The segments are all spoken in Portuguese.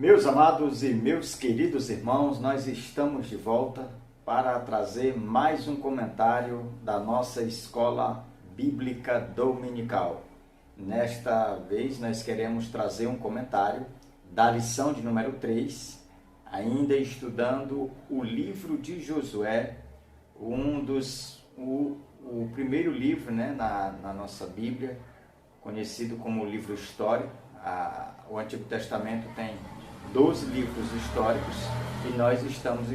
Meus amados e meus queridos irmãos, nós estamos de volta para trazer mais um comentário da nossa Escola Bíblica Dominical. Nesta vez nós queremos trazer um comentário da lição de número 3, ainda estudando o livro de Josué, o primeiro livro, na nossa Bíblia, conhecido como livro histórico. O Antigo Testamento tem 12 livros históricos e nós estamos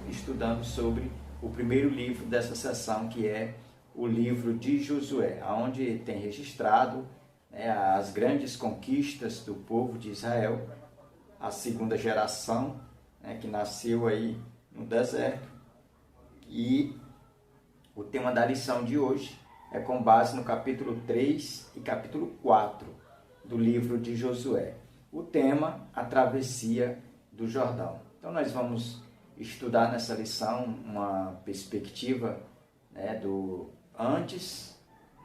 estudando sobre o primeiro livro dessa seção, que é o livro de Josué, onde tem registrado as grandes conquistas do povo de Israel, a segunda geração, que nasceu aí no deserto. E o tema da lição de hoje é com base no capítulo 3 e capítulo 4 do livro de Josué. O tema, a travessia do Jordão. Então nós vamos estudar nessa lição uma perspectiva do antes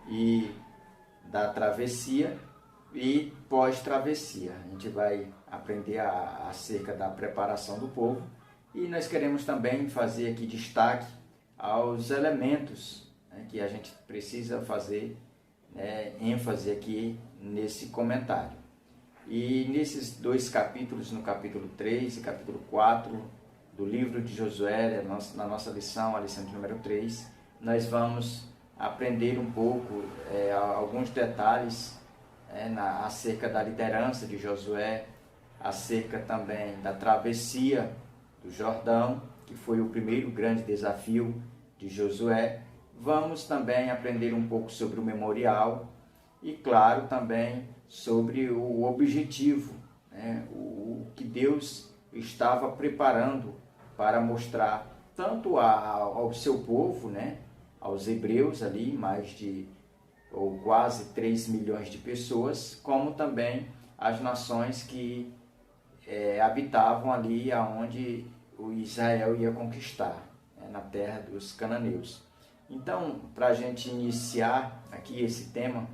e da travessia e pós-travessia. A gente vai aprender acerca da preparação do povo e nós queremos também fazer aqui destaque aos elementos que a gente precisa fazer ênfase aqui nesse comentário. E nesses dois capítulos, no capítulo 3 e capítulo 4 do livro de Josué, na nossa lição, a lição de número 3, nós vamos aprender um pouco, alguns detalhes acerca da liderança de Josué, acerca também da travessia do Jordão, que foi o primeiro grande desafio de Josué. Vamos também aprender um pouco sobre o memorial e, claro, também sobre o objetivo, o que Deus estava preparando para mostrar tanto ao seu povo, aos hebreus ali, ou quase 3 milhões de pessoas, como também as nações que habitavam ali aonde o Israel ia conquistar, na terra dos cananeus. Então, para a gente iniciar aqui esse tema,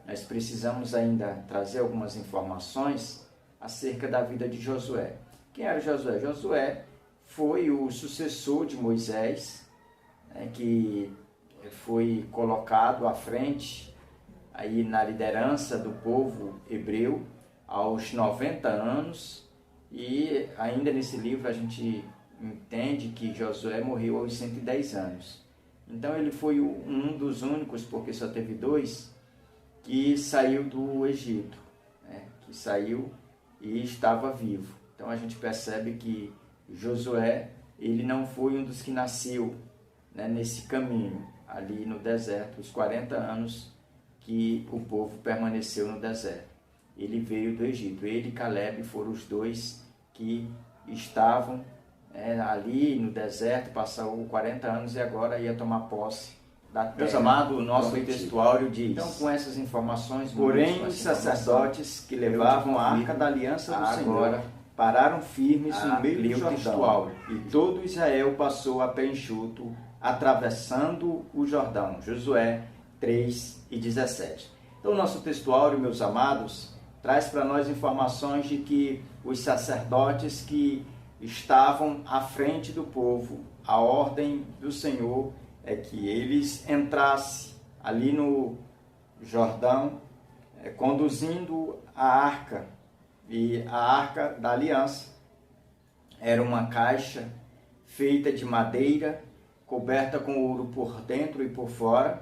nós precisamos ainda trazer algumas informações acerca da vida de Josué. Quem era Josué? Josué foi o sucessor de Moisés, que foi colocado à frente aí na liderança do povo hebreu aos 90 anos, e ainda nesse livro a gente entende que Josué morreu aos 110 anos. Então ele foi um dos únicos, porque só teve 2, que saiu do Egito, que saiu e estava vivo. Então a gente percebe que Josué, ele não foi um dos que nasceu nesse caminho, ali no deserto, os 40 anos que o povo permaneceu no deserto. Ele veio do Egito. Ele e Caleb foram os 2 que estavam ali no deserto, passaram 40 anos e agora ia tomar posse da terra. Meus amados, o nosso textuário diz: então, com essas informações, porém os sacerdotes que levavam a arca da aliança do Senhor pararam firmes no meio do Jordão, e todo Israel passou a pé enxuto, atravessando o Jordão. Josué 3 e 17. Então, o nosso textuário, meus amados, traz para nós informações de que os sacerdotes que estavam à frente do povo, a ordem do Senhor é que eles entrassem ali no Jordão, conduzindo a arca. E a arca da aliança era uma caixa feita de madeira, coberta com ouro por dentro e por fora,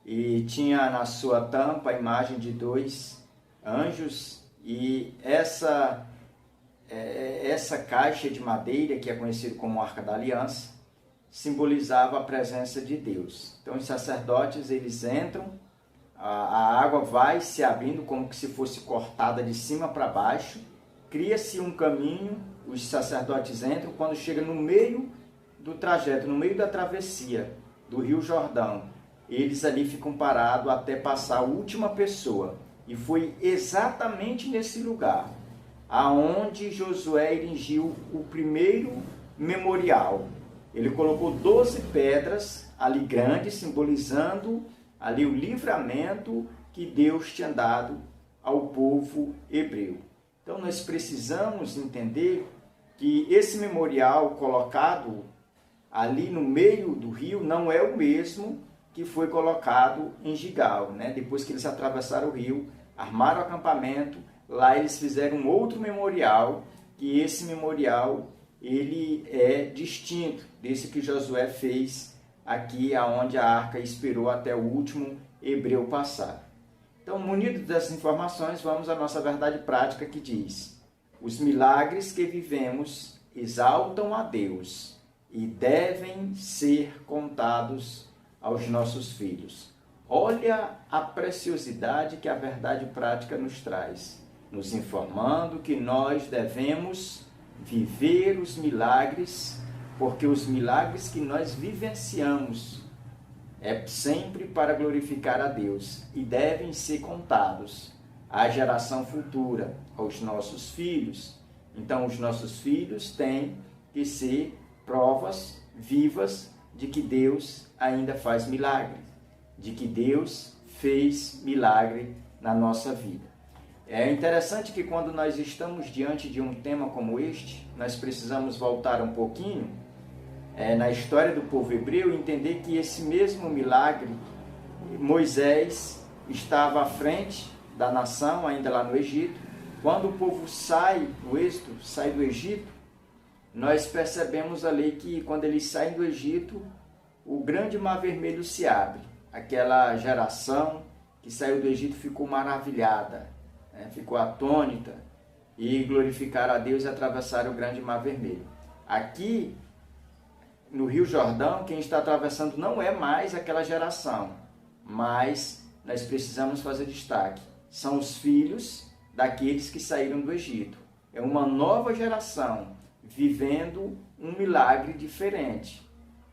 e tinha na sua tampa a imagem de 2 anjos, e essa caixa de madeira, que é conhecida como Arca da Aliança, simbolizava a presença de Deus. Então os sacerdotes, eles entram, a água vai se abrindo como que se fosse cortada de cima para baixo, cria-se um caminho, os sacerdotes entram, quando chega no meio do trajeto, no meio da travessia do Rio Jordão, eles ali ficam parados até passar a última pessoa. E foi exatamente nesse lugar aonde Josué erigiu o primeiro memorial. Ele colocou 12 pedras ali grandes, simbolizando ali o livramento que Deus tinha dado ao povo hebreu. Então nós precisamos entender que esse memorial colocado ali no meio do rio não é o mesmo que foi colocado em Gigal, né? Depois que eles atravessaram o rio, armaram o acampamento, lá eles fizeram um outro memorial, que esse memorial ele é distinto desse que Josué fez aqui, aonde a arca esperou até o último hebreu passar. Então, munidos dessas informações, vamos à nossa verdade prática que diz: os milagres que vivemos exaltam a Deus e devem ser contados aos nossos filhos. Olha a preciosidade que a verdade prática nos traz, nos informando que nós devemos viver os milagres, porque os milagres que nós vivenciamos é sempre para glorificar a Deus e devem ser contados à geração futura, aos nossos filhos. Então, os nossos filhos têm que ser provas vivas de que Deus ainda faz milagre, de que Deus fez milagre na nossa vida. É interessante que quando nós estamos diante de um tema como este, nós precisamos voltar um pouquinho na história do povo hebreu e entender que esse mesmo milagre, Moisés estava à frente da nação, ainda lá no Egito. Quando o povo sai do êxodo, sai do Egito, nós percebemos ali que quando eles saem do Egito, o grande mar vermelho se abre. Aquela geração que saiu do Egito ficou maravilhada, ficou atônita e glorificaram a Deus e atravessaram o grande mar vermelho. Aqui no Rio Jordão, quem está atravessando não é mais aquela geração, mas nós precisamos fazer destaque. São os filhos daqueles que saíram do Egito. É uma nova geração vivendo um milagre diferente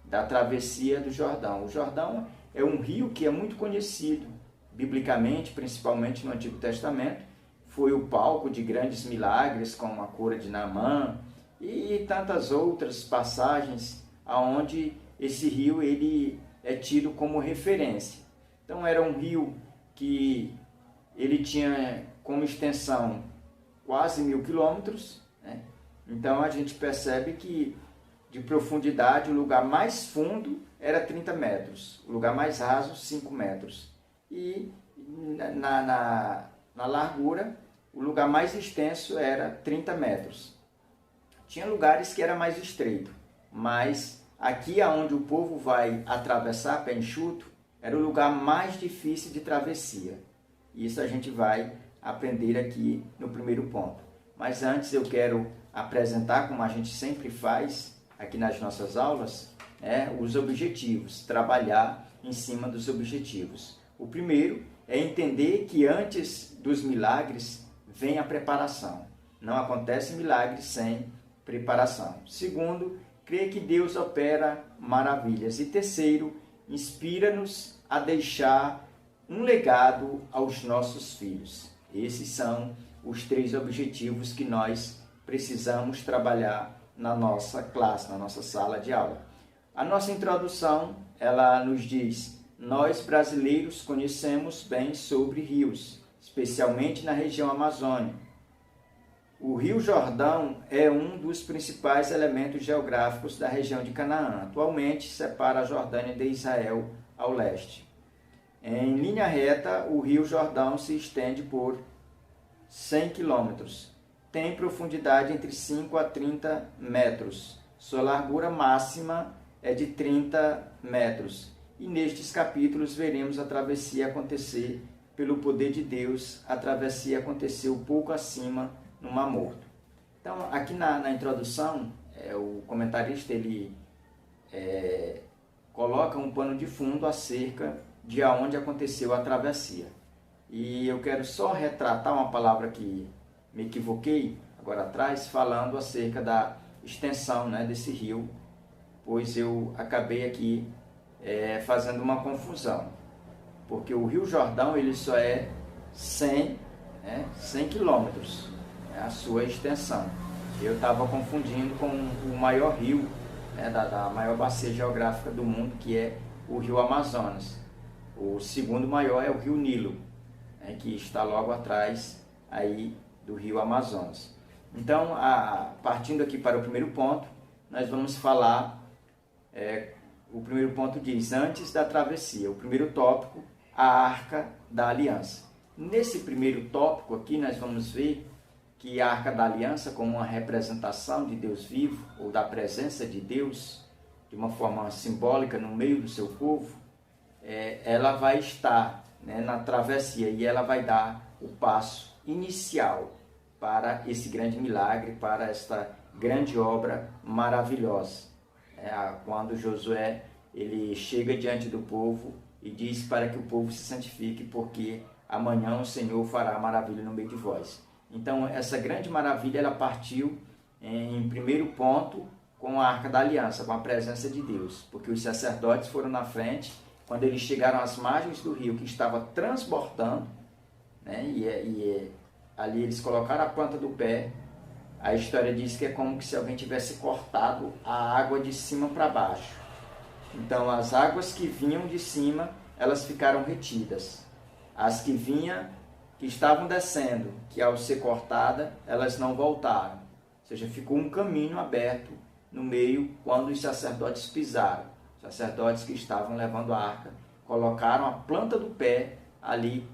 da travessia do Jordão. O Jordão é um rio que é muito conhecido, biblicamente, principalmente no Antigo Testamento. Foi o palco de grandes milagres, como a cura de Naamã e tantas outras passagens onde esse rio ele é tido como referência. Então era um rio que ele tinha como extensão quase 1.000 quilômetros, né? Então a gente percebe que de profundidade o lugar mais fundo era 30 metros, o lugar mais raso 5 metros. E na largura o lugar mais extenso era 30 metros. Tinha lugares que era mais estreito, mas aqui aonde o povo vai atravessar pé enxuto era o lugar mais difícil de travessia. Isso a gente vai aprender aqui no primeiro ponto. Mas antes eu quero apresentar, como a gente sempre faz aqui nas nossas aulas, os objetivos, trabalhar em cima dos objetivos. O primeiro é entender que antes dos milagres vem a preparação. Não acontece milagre sem preparação. Segundo, crer que Deus opera maravilhas. E terceiro, inspira-nos a deixar um legado aos nossos filhos. Esses são os 3 objetivos que nós precisamos trabalhar na nossa classe, na nossa sala de aula. A nossa introdução, ela nos diz: nós brasileiros conhecemos bem sobre rios, especialmente na região amazônica. O Rio Jordão é um dos principais elementos geográficos da região de Canaã. Atualmente separa a Jordânia de Israel ao leste. Em linha reta, o Rio Jordão se estende por 100 quilômetros. Tem profundidade entre 5 a 30 metros. Sua largura máxima é de 30 metros. E nestes capítulos veremos a travessia acontecer pelo poder de Deus. A travessia aconteceu pouco acima no Mar Morto. Então, aqui na introdução, o comentarista ele coloca um pano de fundo acerca de onde aconteceu a travessia. E eu quero só retratar uma palavra que me equivoquei agora atrás, falando acerca da extensão, desse rio, pois eu acabei aqui fazendo uma confusão, porque o Rio Jordão ele só é 100 quilômetros, a sua extensão. Eu estava confundindo com o maior rio, da maior bacia geográfica do mundo, que é o Rio Amazonas. O segundo maior é o Rio Nilo, que está logo atrás aí do rio Amazonas. Então, partindo aqui para o primeiro ponto, nós vamos falar, o primeiro ponto diz, antes da travessia. O primeiro tópico, a Arca da Aliança. Nesse primeiro tópico aqui, nós vamos ver que a Arca da Aliança, como uma representação de Deus vivo, ou da presença de Deus, de uma forma simbólica no meio do seu povo, ela vai estar, né, na travessia, e ela vai dar o passo inicial para esse grande milagre, para esta grande obra maravilhosa. Quando Josué ele chega diante do povo e diz para que o povo se santifique, porque amanhã o Senhor fará maravilha no meio de vós. Então, essa grande maravilha, ela partiu em primeiro ponto com a Arca da Aliança, com a presença de Deus, porque os sacerdotes foram na frente, quando eles chegaram às margens do rio, que estava transbordando, né, ali eles colocaram a planta do pé. A história diz que é como se alguém tivesse cortado a água de cima para baixo. Então, as águas que vinham de cima, elas ficaram retidas. As que estavam descendo, que ao ser cortada, elas não voltaram. Ou seja, ficou um caminho aberto no meio quando os sacerdotes pisaram. Os sacerdotes que estavam levando a arca colocaram a planta do pé ali,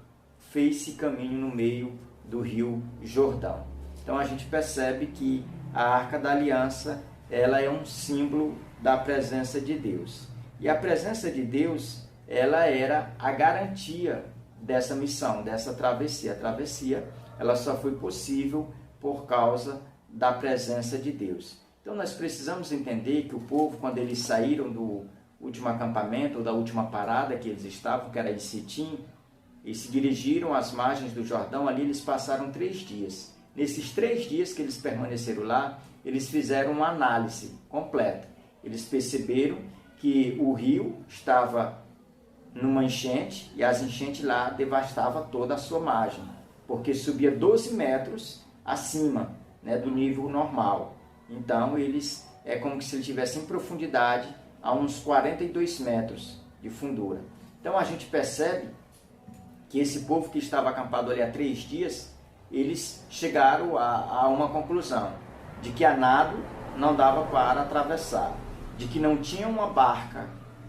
fez-se caminho no meio do rio Jordão. Então a gente percebe que a Arca da Aliança, ela é um símbolo da presença de Deus. E a presença de Deus, ela era a garantia dessa missão, dessa travessia. A travessia, ela só foi possível por causa da presença de Deus. Então nós precisamos entender que o povo, quando eles saíram do último acampamento, ou da última parada que eles estavam, que era em Sitim, e se dirigiram às margens do Jordão, ali eles passaram 3 dias. Nesses 3 dias que eles permaneceram lá, eles fizeram uma análise completa. Eles perceberam que o rio estava numa enchente, e as enchentes lá devastavam toda a sua margem, porque subia 12 metros acima, né, do nível normal. Então, é como se eles estivessem em profundidade a uns 42 metros de fundura. Então, a gente percebe que esse povo que estava acampado ali há 3 dias, eles chegaram a uma conclusão, de que a nado não dava para atravessar, de que não tinha uma barca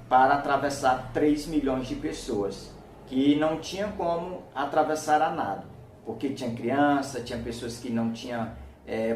para atravessar 3 milhões de pessoas, que não tinha como atravessar a nado, porque tinha criança, tinha pessoas que não tinham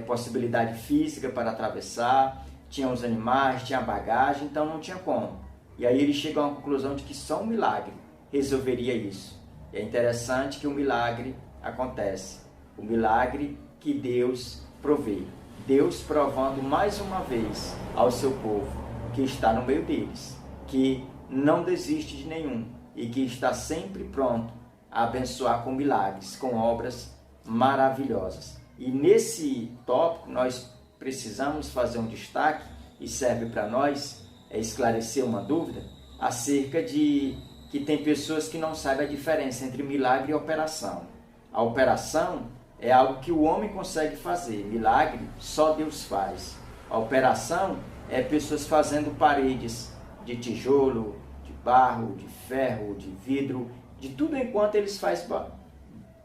possibilidade física para atravessar, tinha os animais, tinha bagagem, então não tinha como. E aí eles chegam à conclusão de que só um milagre resolveria isso. E é interessante que o milagre acontece, o milagre que Deus provê. Deus provando mais uma vez ao seu povo que está no meio deles, que não desiste de nenhum e que está sempre pronto a abençoar com milagres, com obras maravilhosas. E nesse tópico nós precisamos fazer um destaque, e serve para nós esclarecer uma dúvida acerca de que tem pessoas que não sabem a diferença entre milagre e operação. A operação é algo que o homem consegue fazer, milagre só Deus faz. A operação é pessoas fazendo paredes de tijolo, de barro, de ferro, de vidro, de tudo enquanto eles fazem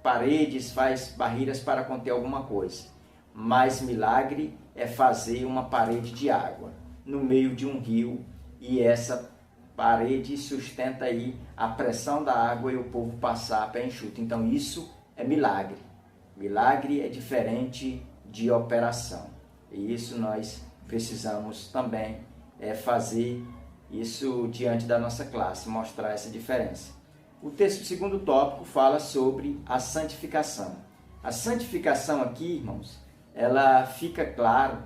paredes, faz barreiras para conter alguma coisa. Mas milagre é fazer uma parede de água no meio de um rio, e essa parede sustenta aí a pressão da água e o povo passar a pé enxuto. Então isso é milagre. Milagre é diferente de operação. E isso nós precisamos também fazer isso diante da nossa classe, mostrar essa diferença. O segundo tópico fala sobre a santificação. A santificação aqui, irmãos, ela fica claro,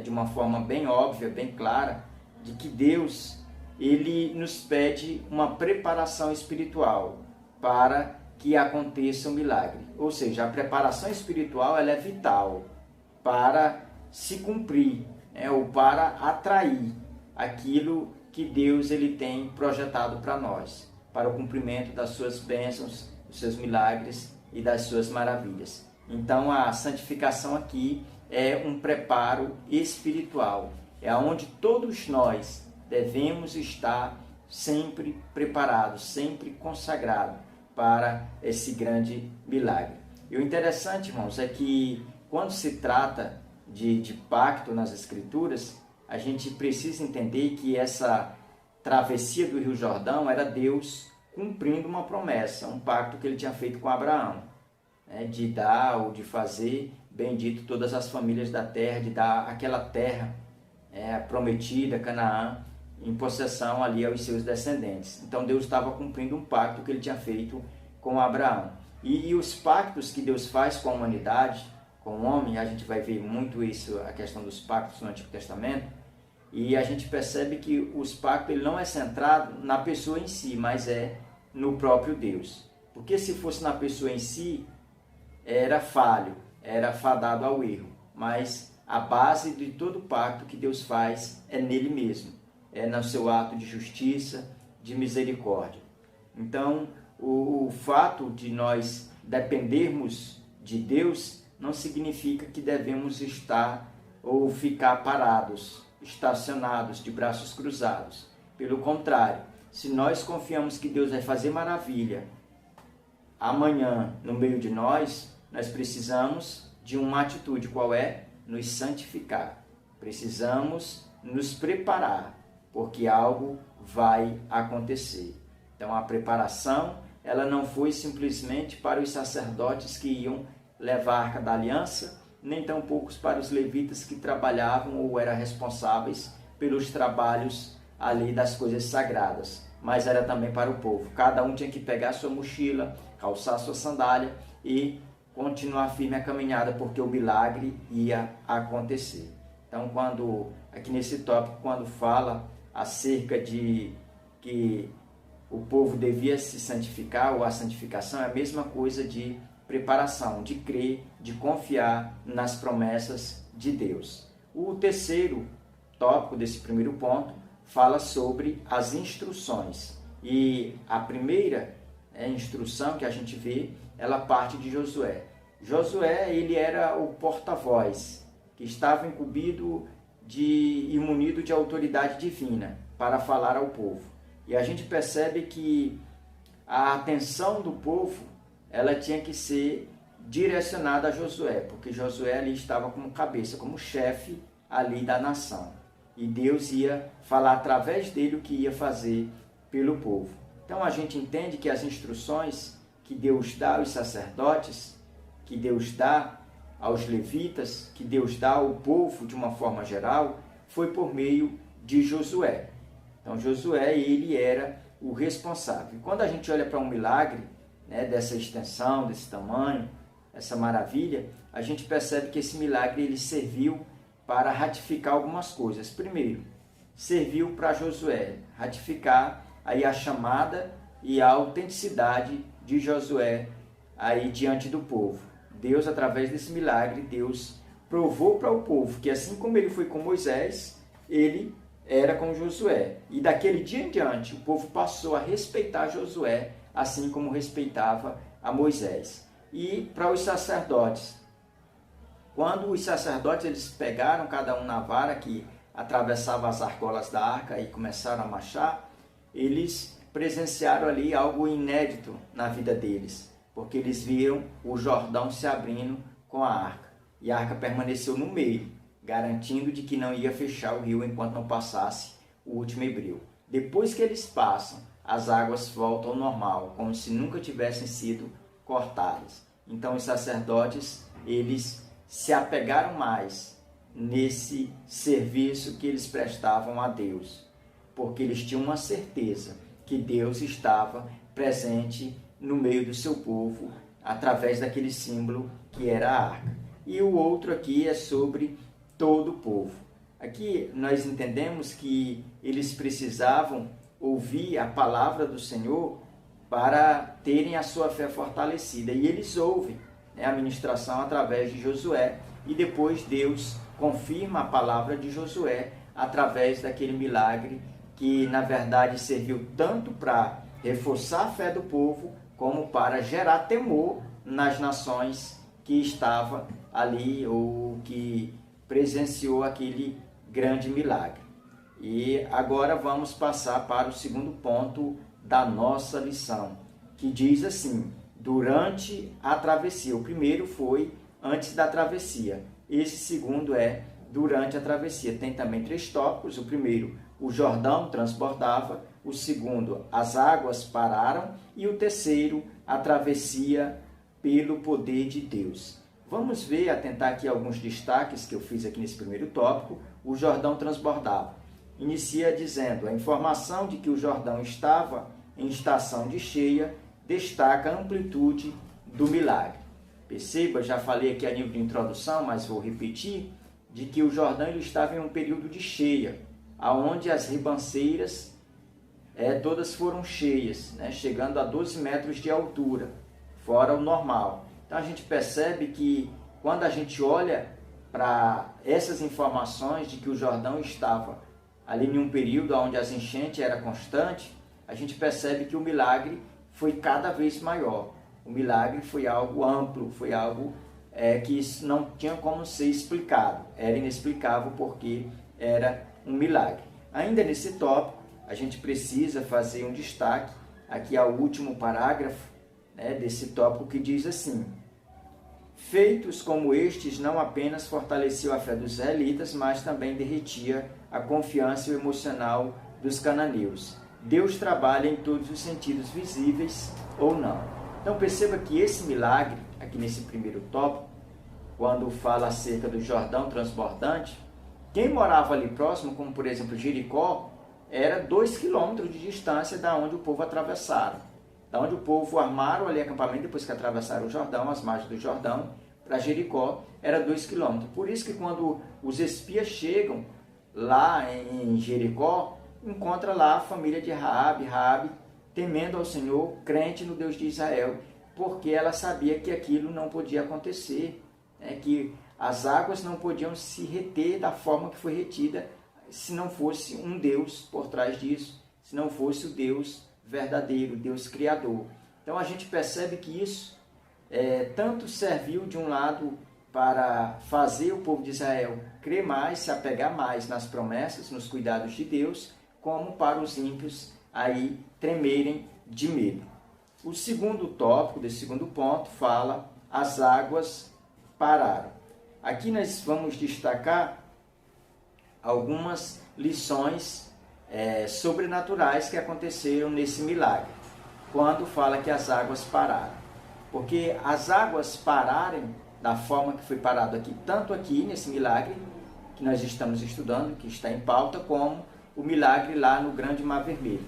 de uma forma bem óbvia, bem clara, de que Deus, ele nos pede uma preparação espiritual para que aconteça um milagre. Ou seja, a preparação espiritual ela é vital para se cumprir, ou para atrair aquilo que Deus ele tem projetado para nós, para o cumprimento das suas bênçãos, dos seus milagres e das suas maravilhas. Então a santificação aqui é um preparo espiritual, é onde todos nós devemos estar sempre preparados, sempre consagrados para esse grande milagre. E o interessante, irmãos, é que quando se trata de pacto nas Escrituras, a gente precisa entender que essa travessia do Rio Jordão era Deus cumprindo uma promessa, um pacto que ele tinha feito com Abraão, né, de dar ou de fazer bendito todas as famílias da terra, de dar aquela terra prometida, Canaã, em possessão ali aos seus descendentes. Então Deus estava cumprindo um pacto que ele tinha feito com Abraão. E os pactos que Deus faz com a humanidade, com o homem, a gente vai ver muito isso, a questão dos pactos no Antigo Testamento, e a gente percebe que os pactos ele não é centrado na pessoa em si, mas é no próprio Deus. Porque se fosse na pessoa em si, era falho, era fadado ao erro. Mas a base de todo pacto que Deus faz é nele mesmo, é no seu ato de justiça, de misericórdia. Então, o fato de nós dependermos de Deus não significa que devemos estar ou ficar parados, estacionados, de braços cruzados. Pelo contrário, se nós confiamos que Deus vai fazer maravilha amanhã no meio de nós, nós precisamos de uma atitude, qual é? Nos santificar. Precisamos nos preparar, porque algo vai acontecer. Então a preparação, ela não foi simplesmente para os sacerdotes que iam levar a Arca da Aliança, nem tampouco para os levitas que trabalhavam ou eram responsáveis pelos trabalhos ali das coisas sagradas, mas era também para o povo. Cada um tinha que pegar sua mochila, calçar sua sandália e continuar firme a caminhada, porque o milagre ia acontecer. Então, aqui nesse tópico, quando fala acerca de que o povo devia se santificar, ou a santificação, é a mesma coisa de preparação, de crer, de confiar nas promessas de Deus. O terceiro tópico desse primeiro ponto fala sobre as instruções. E a primeira instrução que a gente vê, ela parte de Josué. Josué, ele era o porta-voz, que estava incumbido e munido de autoridade divina para falar ao povo. E a gente percebe que a atenção do povo, ela tinha que ser direcionada a Josué, porque Josué ali estava como cabeça, como chefe ali da nação. E Deus ia falar através dele o que ia fazer pelo povo. Então a gente entende que as instruções que Deus dá aos sacerdotes, que Deus dá aos levitas, que Deus dá ao povo de uma forma geral, foi por meio de Josué. Então Josué, ele era o responsável. E quando a gente olha para um milagre, dessa extensão, desse tamanho, essa maravilha, a gente percebe que esse milagre ele serviu para ratificar algumas coisas. Primeiro, serviu para Josué ratificar aí a chamada e a autenticidade de Josué aí diante do povo. Deus, através desse milagre, Deus provou para o povo que assim como ele foi com Moisés, ele era com Josué. E daquele dia em diante, o povo passou a respeitar Josué, assim como respeitava a Moisés. E para os sacerdotes, quando os sacerdotes eles pegaram cada um na vara que atravessava as argolas da arca e começaram a marchar, eles presenciaram ali algo inédito na vida deles, porque eles viram o Jordão se abrindo com a arca. E a arca permaneceu no meio, garantindo de que não ia fechar o rio enquanto não passasse o último hebreu. Depois que eles passam, as águas voltam ao normal, como se nunca tivessem sido cortadas. Então os sacerdotes, eles se apegaram mais nesse serviço que eles prestavam a Deus, porque eles tinham uma certeza que Deus estava presente no meio do seu povo, através daquele símbolo que era a arca. E o outro aqui é sobre todo o povo. Aqui nós entendemos que eles precisavam ouvir a palavra do Senhor para terem a sua fé fortalecida. E eles ouvem a ministração através de Josué, e depois Deus confirma a palavra de Josué através daquele milagre que, na verdade, serviu tanto para reforçar a fé do povo, como para gerar temor nas nações que estavam ali ou que presenciou aquele grande milagre. E agora vamos passar para o segundo ponto da nossa lição, que diz assim: durante a travessia. O primeiro foi antes da travessia. Esse segundo é durante a travessia. Tem também 3 tópicos. O primeiro, o Jordão transbordava. O segundo, as águas pararam. E o terceiro, a travessia pelo poder de Deus. Vamos ver, atentar aqui alguns destaques que eu fiz aqui nesse primeiro tópico. O Jordão transbordava. Inicia dizendo: a informação de que o Jordão estava em estação de cheia destaca a amplitude do milagre. Perceba, já falei aqui a nível de introdução, mas vou repetir, de que o Jordão ele estava em um período de cheia, aonde as ribanceiras todas foram cheias, né, chegando a 12 metros de altura, fora o normal. Então a gente percebe que quando a gente olha para essas informações de que o Jordão estava ali em um período onde as enchentes eram constantes, a gente percebe que o milagre foi cada vez maior. O milagre foi algo amplo, foi algo que não tinha como ser explicado. Era inexplicável porque era um milagre. Ainda nesse tópico, a gente precisa fazer um destaque aqui ao último parágrafo, né, desse tópico, que diz assim: feitos como estes não apenas fortaleciam a fé dos israelitas, mas também derretia a confiança e o emocional dos cananeus. Deus trabalha em todos os sentidos, visíveis ou não. Então perceba que esse milagre, aqui nesse primeiro tópico, quando fala acerca do Jordão transbordante, quem morava ali próximo, como por exemplo Jericó, era 2 quilômetros de distância da onde o povo atravessaram. Da onde o povo armaram ali acampamento, depois que atravessaram o Jordão, as margens do Jordão, para Jericó, era 2 quilômetros. Por isso que quando os espias chegam lá em Jericó, encontra lá a família de Raabe, temendo ao Senhor, crente no Deus de Israel, porque ela sabia que aquilo não podia acontecer, que as águas não podiam se reter da forma que foi retida, se não fosse um Deus por trás disso, se não fosse o Deus verdadeiro, Deus criador. Então a gente percebe que isso tanto serviu de um lado para fazer o povo de Israel crer mais, se apegar mais nas promessas, nos cuidados de Deus, como para os ímpios aí tremerem de medo. O segundo tópico, desse segundo ponto, fala: as águas pararam. Aqui nós vamos destacar algumas lições sobrenaturais que aconteceram nesse milagre, quando fala que as águas pararam. Porque as águas pararem da forma que foi parado aqui, tanto aqui nesse milagre que nós estamos estudando, que está em pauta, como o milagre lá no Grande Mar Vermelho.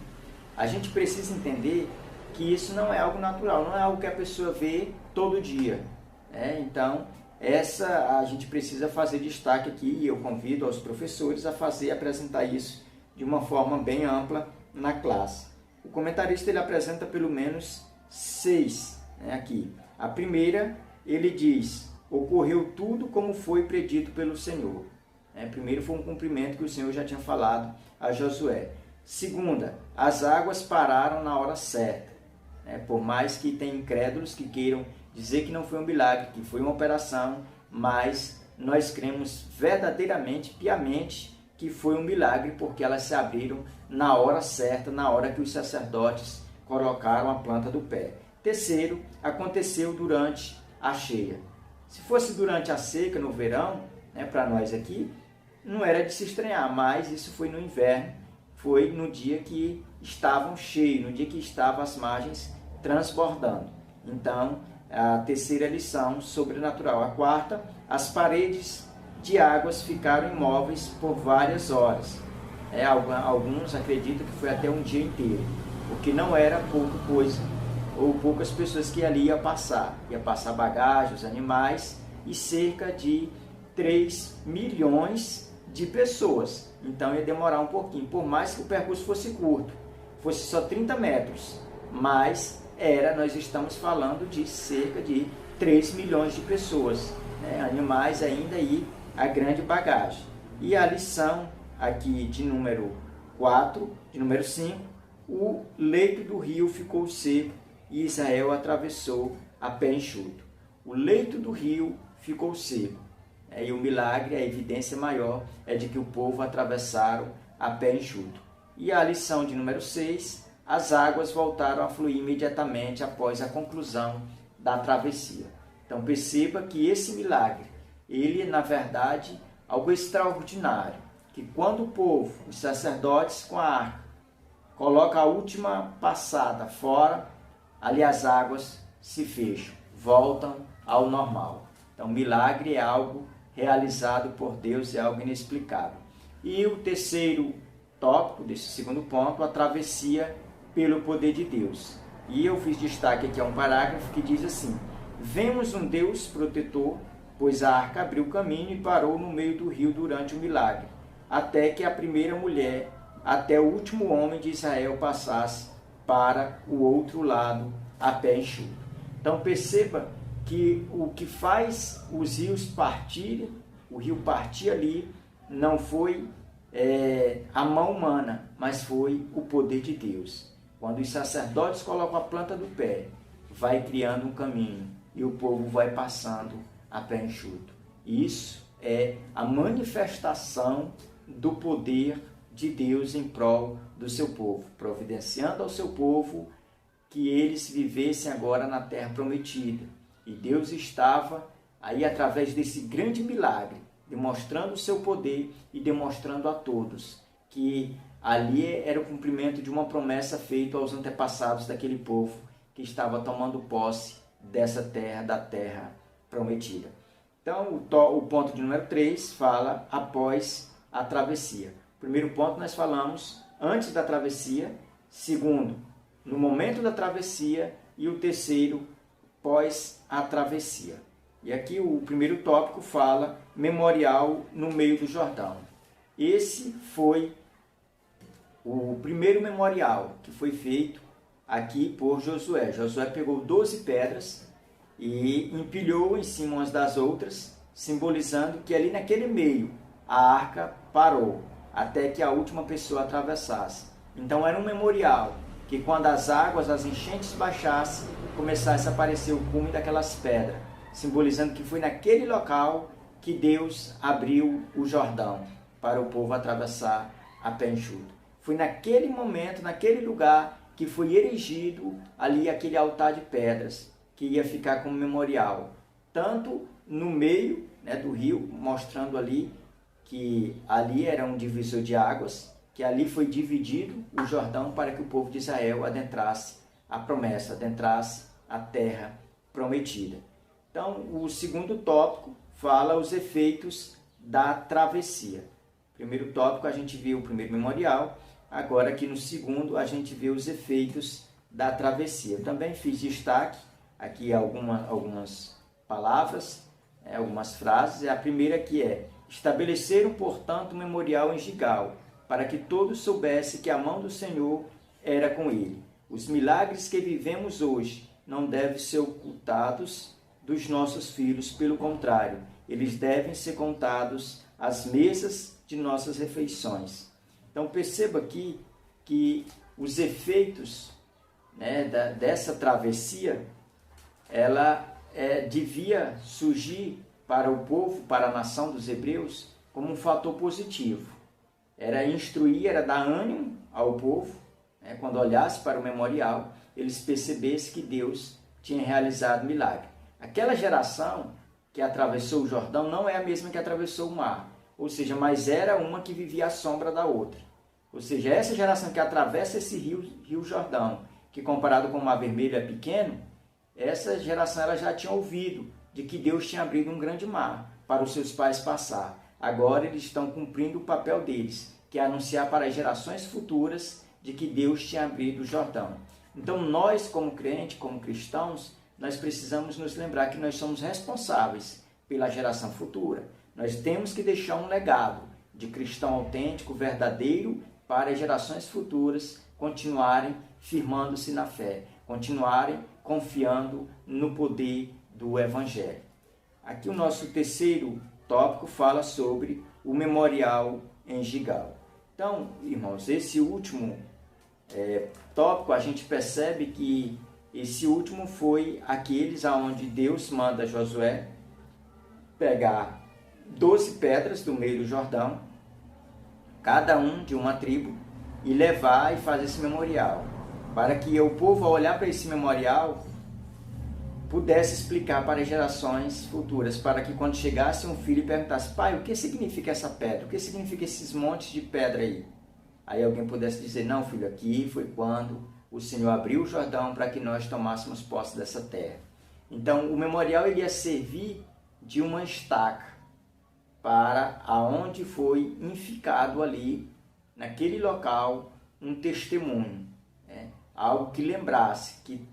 A gente precisa entender que isso não é algo natural, não é algo que a pessoa vê todo dia. Então, a gente precisa fazer destaque aqui, e eu convido aos professores a apresentar isso de uma forma bem ampla na classe. O comentarista ele apresenta pelo menos 6 aqui. A primeira, ele diz: ocorreu tudo como foi predito pelo Senhor. Primeiro foi um cumprimento que o Senhor já tinha falado a Josué. Segunda, as águas pararam na hora certa. Por mais que tenham incrédulos que queiram dizer que não foi um milagre, que foi uma operação, mas nós cremos verdadeiramente, piamente, que foi um milagre, porque elas se abriram na hora certa, na hora que os sacerdotes colocaram a planta do pé. Terceiro, aconteceu durante a cheia. Se fosse durante a seca, no verão, para nós aqui, não era de se estranhar, mas isso foi no inverno, foi no dia que estavam cheios, no dia que estavam as margens transbordando. Então, a terceira lição sobrenatural. A quarta, as paredes de águas ficaram imóveis por várias horas. Alguns acreditam que foi até um dia inteiro, porque não era pouca coisa, ou poucas pessoas que ali ia passar bagagem, os animais, e cerca de 3 milhões de pessoas. Então ia demorar um pouquinho, por mais que o percurso fosse curto, fosse só 30 metros, mas nós estamos falando de cerca de 3 milhões de pessoas, animais ainda e a grande bagagem. E a lição aqui de número 4, de número 5, o leito do rio ficou seco e Israel atravessou a pé enxuto. O leito do rio ficou seco. E o milagre, a evidência maior, é de que o povo atravessaram a pé enxuto. E a lição de número 6, as águas voltaram a fluir imediatamente após a conclusão da travessia. Então perceba que esse milagre, ele na verdade algo extraordinário, que quando o povo, os sacerdotes com a arca, coloca a última passada fora, ali as águas se fecham, voltam ao normal. Então milagre é algo realizado por Deus, é algo inexplicável. E o terceiro tópico desse segundo ponto, a travessia pelo poder de Deus. E eu fiz destaque aqui a um parágrafo que diz assim: vemos um Deus protetor, pois a arca abriu caminho e parou no meio do rio durante o milagre, até que a primeira mulher, até o último homem de Israel passasse para o outro lado a pé enxuto. Então perceba que o que faz os rios partirem, o rio partir ali, não foi a mão humana, mas foi o poder de Deus. Quando os sacerdotes colocam a planta do pé, vai criando um caminho e o povo vai passando a pé enxuto. Isso é a manifestação do poder de Deus em prol do seu povo, providenciando ao seu povo que eles vivessem agora na terra prometida. E Deus estava aí através desse grande milagre, demonstrando o seu poder e demonstrando a todos que ali era o cumprimento de uma promessa feita aos antepassados daquele povo que estava tomando posse dessa terra, da terra prometida. Então, o ponto de número 3 fala após a travessia. Primeiro ponto nós falamos antes da travessia, segundo, no momento da travessia, e o terceiro, pós a travessia. E aqui o primeiro tópico fala memorial no meio do Jordão. Esse foi o primeiro memorial que foi feito aqui por Josué. Josué pegou 12 pedras e empilhou em cima umas das outras, simbolizando que ali naquele meio a arca parou, até que a última pessoa atravessasse. Então era um memorial que quando as águas, as enchentes baixassem, começasse a aparecer o cume daquelas pedras, simbolizando que foi naquele local que Deus abriu o Jordão para o povo atravessar a pé enxuto. Foi naquele momento, naquele lugar, que foi erigido ali aquele altar de pedras, que ia ficar como memorial, tanto no meio do rio, mostrando ali que ali era um divisor de águas, que ali foi dividido o Jordão para que o povo de Israel adentrasse a promessa, adentrasse a terra prometida. Então, o segundo tópico fala os efeitos da travessia. Primeiro tópico a gente viu o primeiro memorial, agora aqui no segundo a gente vê os efeitos da travessia. Eu também fiz destaque aqui algumas palavras, algumas frases. A primeira que é: estabeleceram, portanto, um memorial em Gigal, para que todos soubessem que a mão do Senhor era com ele. Os milagres que vivemos hoje não devem ser ocultados dos nossos filhos, pelo contrário, eles devem ser contados às mesas de nossas refeições. Então perceba aqui que os efeitos dessa travessia, ela devia surgir para o povo, para a nação dos hebreus, como um fator positivo. Era instruir, era dar ânimo ao povo, quando olhasse para o memorial, eles percebessem que Deus tinha realizado milagre. Aquela geração que atravessou o Jordão não é a mesma que atravessou o mar, ou seja, mas era uma que vivia à sombra da outra. Ou seja, essa geração que atravessa esse rio Jordão, que comparado com o Mar Vermelho é pequeno, essa geração ela já tinha ouvido de que Deus tinha abrido um grande mar para os seus pais passar. Agora eles estão cumprindo o papel deles, que é anunciar para as gerações futuras de que Deus tinha abrido o Jordão. Então nós, como crentes, como cristãos, nós precisamos nos lembrar que nós somos responsáveis pela geração futura. Nós temos que deixar um legado de cristão autêntico, verdadeiro, para as gerações futuras continuarem firmando-se na fé, continuarem confiando no poder do Evangelho. Aqui o nosso terceiro tópico fala sobre o memorial em Gigal. Então, irmãos, esse último tópico, a gente percebe que esse último foi aqueles aonde Deus manda Josué pegar 12 pedras do meio do Jordão, cada um de uma tribo, e levar e fazer esse memorial. para que o povo, ao olhar para esse memorial, pudesse explicar para gerações futuras, para que quando chegasse um filho e perguntasse: pai, o que significa essa pedra? O que significa esses montes de pedra aí? Aí alguém pudesse dizer: não, filho, aqui foi quando o Senhor abriu o Jordão para que nós tomássemos posse dessa terra. Então, o memorial ele ia servir de uma estaca para aonde foi edificado ali, naquele local, um testemunho, né? Algo que lembrasse, que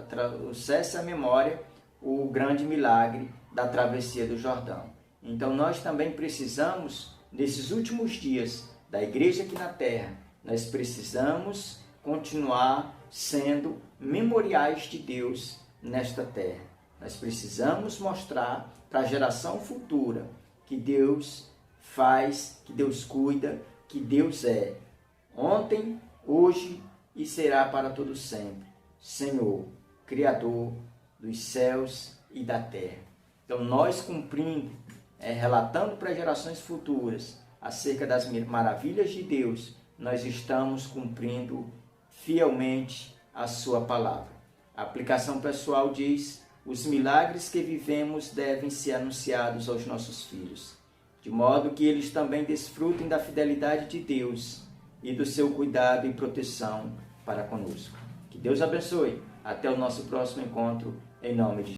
trouxesse à memória o grande milagre da travessia do Jordão. Então nós também precisamos, nesses últimos dias da igreja aqui na terra, nós precisamos continuar sendo memoriais de Deus nesta terra. Nós precisamos mostrar para a geração futura que Deus faz, que Deus cuida, que Deus é ontem, hoje e será para todo sempre, Senhor, Criador dos céus e da terra. Então nós cumprindo, relatando para gerações futuras acerca das maravilhas de Deus, nós estamos cumprindo fielmente a sua palavra. A aplicação pessoal diz: os milagres que vivemos devem ser anunciados aos nossos filhos, de modo que eles também desfrutem da fidelidade de Deus e do seu cuidado e proteção para conosco. Que Deus abençoe. Até o nosso próximo encontro, em nome de Jesus.